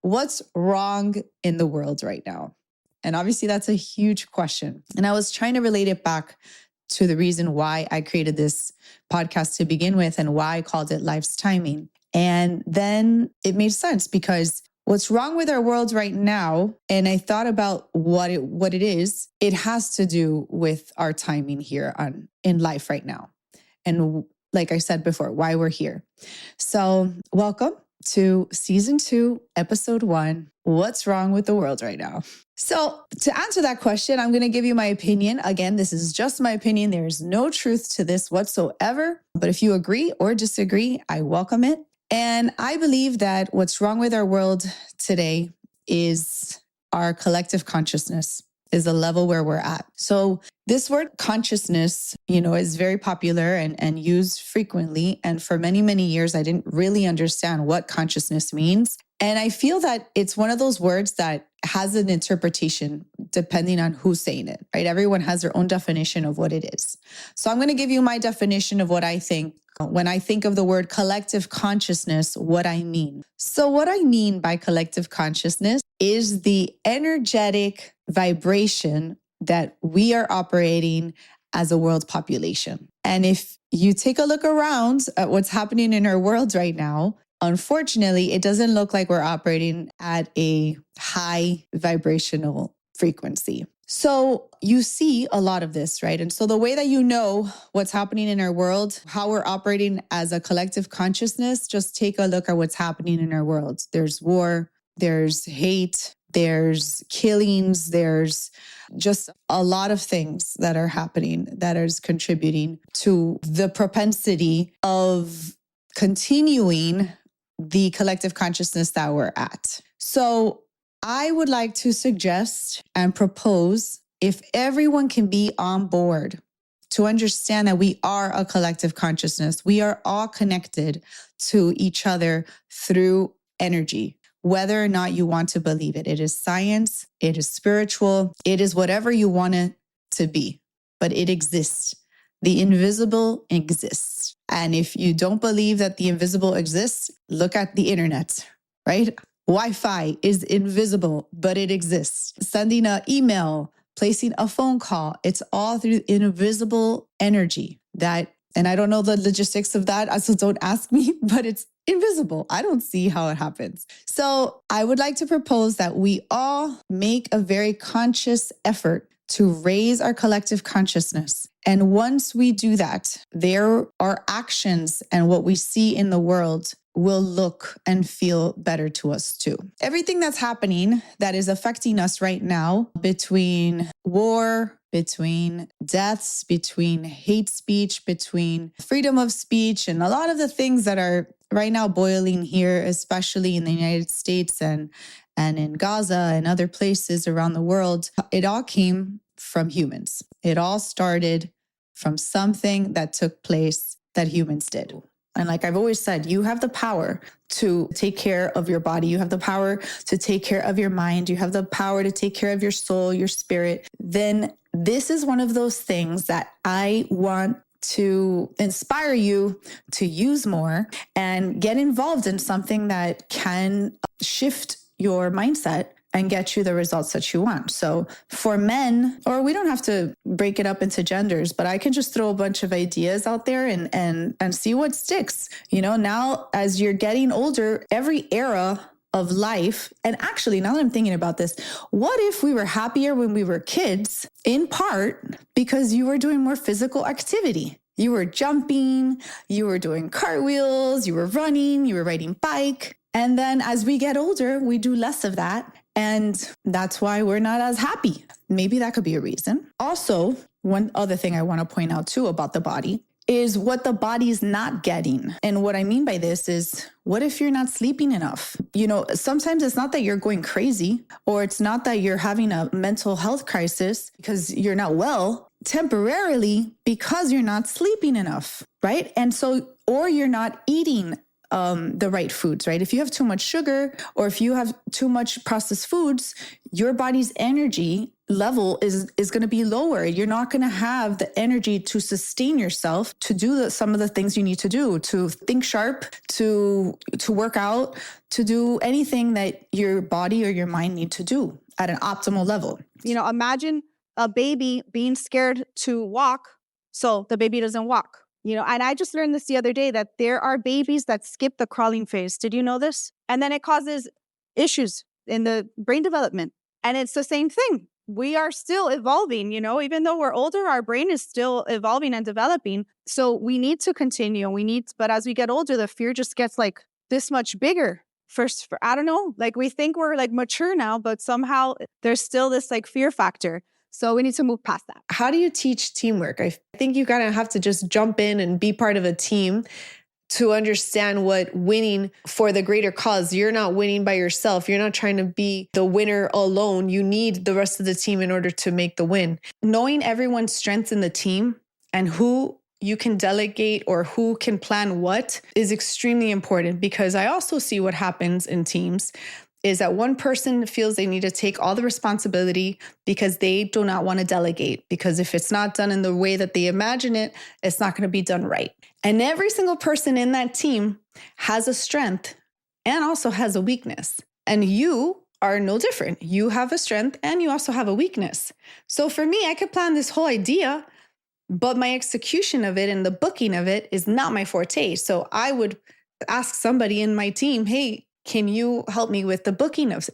What's wrong in the world right now? And obviously, that's a huge question. And I was trying to relate it back to the reason why I created this podcast to begin with and why I called it Life's Timing. And then it made sense because what's wrong with our world right now, and I thought about what it is, it has to do with our timing here in life right now. And like I said before, why we're here. So welcome to season 2, episode 1, what's wrong with the world right now? So to answer that question, I'm going to give you my opinion. Again, this is just my opinion. There's no truth to this whatsoever. But if you agree or disagree, I welcome it. And I believe that what's wrong with our world today is our collective consciousness, is the level where we're at. So this word consciousness, is very popular and used frequently. And for many, many years, I didn't really understand what consciousness means. And I feel that it's one of those words that has an interpretation depending on who's saying it, right? Everyone has their own definition of what it is. So I'm going to give you my definition of what I think when I think of the word collective consciousness, what I mean. So what I mean by collective consciousness is the energetic vibration that we are operating as a world population. And if you take a look around at what's happening in our world right now, unfortunately, it doesn't look like we're operating at a high vibrational frequency. So you see a lot of this, right? And so the way that you know what's happening in our world, how we're operating as a collective consciousness, just take a look at what's happening in our world. There's war, there's hate, there's killings, there's just a lot of things that are happening that is contributing to the propensity of continuing the collective consciousness that we're at. So I would like to suggest and propose, if everyone can be on board to understand that we are a collective consciousness, we are all connected to each other through energy, whether or not you want to believe it. It is science, it is spiritual, it is whatever you want it to be, but it exists. The invisible exists. And if you don't believe that the invisible exists, look at the internet, right? Wi-Fi is invisible, but it exists. Sending an email, placing a phone call, it's all through invisible energy and I don't know the logistics of that, so don't ask me, but it's invisible. I don't see how it happens. So I would like to propose that we all make a very conscious effort to raise our collective consciousness. And once we do that, there are actions and what we see in the world will look and feel better to us too. Everything that's happening that is affecting us right now, between war, between deaths, between hate speech, between freedom of speech, and a lot of the things that are right now boiling here, especially in the United States and in Gaza and other places around the world, it all came from humans. It all started from something that took place that humans did. And like I've always said, you have the power to take care of your body. You have the power to take care of your mind. You have the power to take care of your soul, your spirit. Then this is one of those things that I want to inspire you to use more and get involved in something that can shift your mindset and get you the results that you want. So for men, or we don't have to break it up into genders, but I can just throw a bunch of ideas out there and see what sticks. Now as you're getting older, every era of life, and actually now that I'm thinking about this, what if we were happier when we were kids, in part because you were doing more physical activity? You were jumping, you were doing cartwheels, you were running, you were riding bike. And then as we get older, we do less of that. And that's why we're not as happy. Maybe that could be a reason. Also, one other thing I want to point out too about the body is what the body is not getting. And what I mean by this is, what if you're not sleeping enough? Sometimes it's not that you're going crazy, or it's not that you're having a mental health crisis because you're not well, temporarily because you're not sleeping enough, right? And so, or you're not eating the right foods, right? If you have too much sugar or if you have too much processed foods, your body's energy level is going to be lower. You're not going to have the energy to sustain yourself, to do some of the things you need to do, to think sharp, to work out, to do anything that your body or your mind need to do at an optimal level. Imagine a baby being scared to walk, so the baby doesn't walk. And I just learned this the other day, that there are babies that skip the crawling phase. Did you know this? And then it causes issues in the brain development. And it's the same thing. We are still evolving, even though we're older, our brain is still evolving and developing. So we need to continue. But as we get older, the fear just gets like this much bigger. I don't know, like we think we're like mature now, but somehow there's still this like fear factor. So we need to move past that. How do you teach teamwork? I think you kind of have to just jump in and be part of a team to understand what winning for the greater cause. You're not winning by yourself. You're not trying to be the winner alone. You need the rest of the team in order to make the win. Knowing everyone's strengths in the team and who you can delegate or who can plan what is extremely important, because I also see what happens in teams is that one person feels they need to take all the responsibility because they do not want to delegate, because if it's not done in the way that they imagine it, it's not going to be done right. And every single person in that team has a strength and also has a weakness. And you are no different. You have a strength and you also have a weakness. So for me, I could plan this whole idea, but my execution of it and the booking of it is not my forte. So I would ask somebody in my team, hey, can you help me with the booking of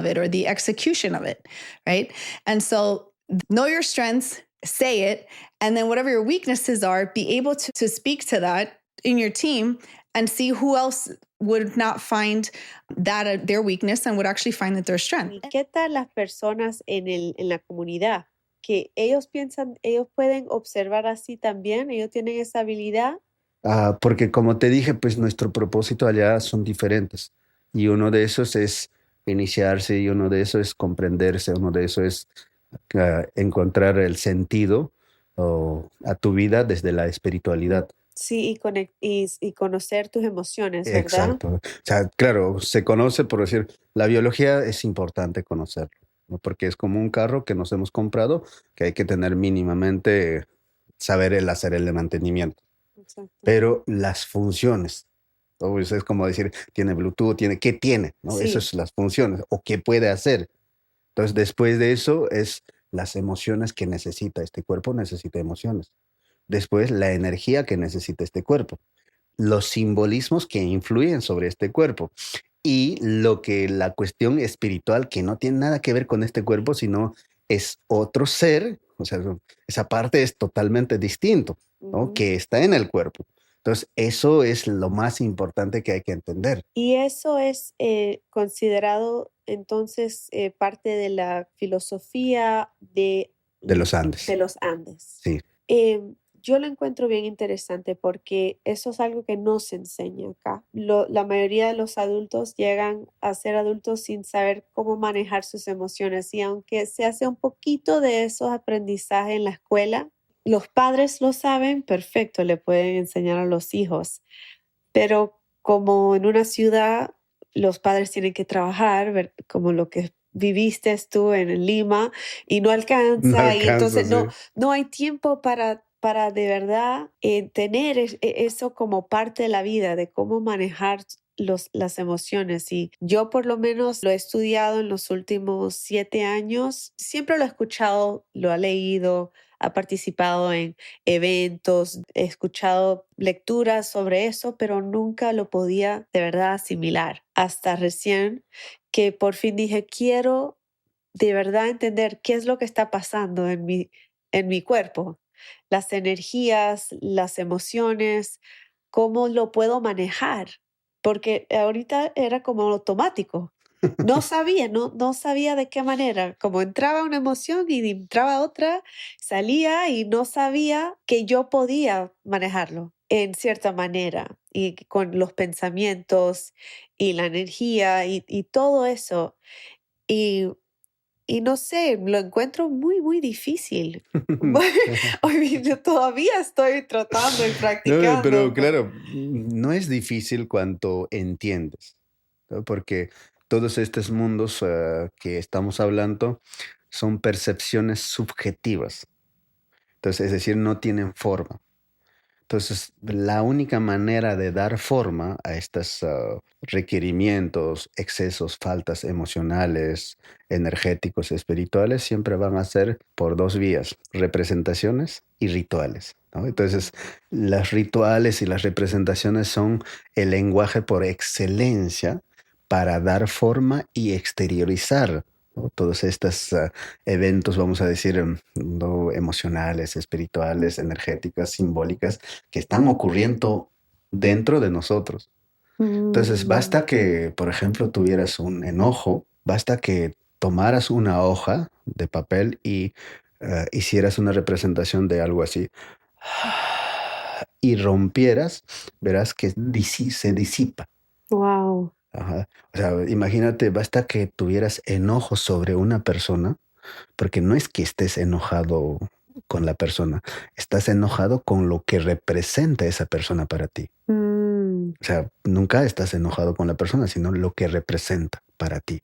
it or the execution of it, right? And so know your strengths, say it, and then whatever your weaknesses are, be able to speak to that in your team and see who else would not find that their weakness and would actually find that their strength. ¿Qué tal las personas en la comunidad? Que ellos piensan, ellos pueden observar así también, ellos tienen esa habilidad. Porque como te dije, pues nuestro propósito allá son diferentes. Y uno de esos es iniciarse, y uno de esos es comprenderse, uno de esos es encontrar el sentido a tu vida desde la espiritualidad. Sí, y conocer tus emociones, ¿verdad? Exacto. O sea, claro, se conoce, por decir, la biología es importante conocerlo, ¿no? Porque es como un carro que nos hemos comprado, que hay que tener mínimamente, saber hacer el mantenimiento. Exacto. Pero las funciones, ¿no? Es como decir, tiene Bluetooth, ¿qué tiene? ¿No? Sí. Esas son las funciones, o qué puede hacer. Entonces, después de eso es las emociones que necesita este cuerpo, necesita emociones. Después, la energía que necesita este cuerpo. Los simbolismos que influyen sobre este cuerpo. Y la cuestión espiritual que no tiene nada que ver con este cuerpo, sino es otro ser. O sea, esa parte es totalmente distinto, ¿no? Que está en el cuerpo. Entonces, eso es lo más importante que hay que entender. Y eso es considerado entonces parte de la filosofía de los Andes. De los Andes. Sí. Yo lo encuentro bien interesante porque eso es algo que no se enseña acá. La mayoría de los adultos llegan a ser adultos sin saber cómo manejar sus emociones, y aunque se hace un poquito de esos aprendizajes en la escuela, los padres lo saben, perfecto, le pueden enseñar a los hijos. Pero como en una ciudad, los padres tienen que trabajar, ver como lo que viviste tú en Lima, y no alcanza, y entonces sí. no hay tiempo para de verdad tener eso como parte de la vida, de cómo manejar las emociones. Y yo por lo menos lo he estudiado en los últimos 7 años, siempre lo he escuchado, lo he leído, ha participado en eventos, he escuchado lecturas sobre eso, pero nunca lo podía de verdad asimilar. Hasta recién que por fin dije, quiero de verdad entender qué es lo que está pasando en mi cuerpo, las energías, las emociones, cómo lo puedo manejar, porque ahorita era como automático. No sabía de qué manera, como entraba una emoción y entraba otra, salía, y no sabía que yo podía manejarlo en cierta manera, y con los pensamientos y la energía y todo eso. Y Y no sé, lo encuentro muy, muy difícil. Yo todavía estoy tratando y No, practicando. pero claro, no es difícil cuanto entiendes, ¿no? Porque todos estos mundos que estamos hablando son percepciones subjetivas. Entonces, es decir, no tienen forma. Entonces, la única manera de dar forma a estos requerimientos, excesos, faltas emocionales, energéticos, espirituales, siempre van a ser por dos vías, representaciones y rituales, ¿no? Entonces, las rituales y las representaciones son el lenguaje por excelencia para dar forma y exteriorizar, ¿no? Todos estos eventos, vamos a decir, ¿no? Emocionales, espirituales, energéticas, simbólicas, que están ocurriendo dentro de nosotros. Entonces, basta que, por ejemplo, tuvieras un enojo, basta que tomaras una hoja de papel y hicieras una representación de algo así y rompieras, verás que se disipa. Wow. Ajá. O sea, imagínate, basta que tuvieras enojo sobre una persona, porque no es que estés enojado con la persona, estás enojado con lo que representa esa persona para ti. O sea, nunca estás enojado con la persona, sino lo que representa para ti.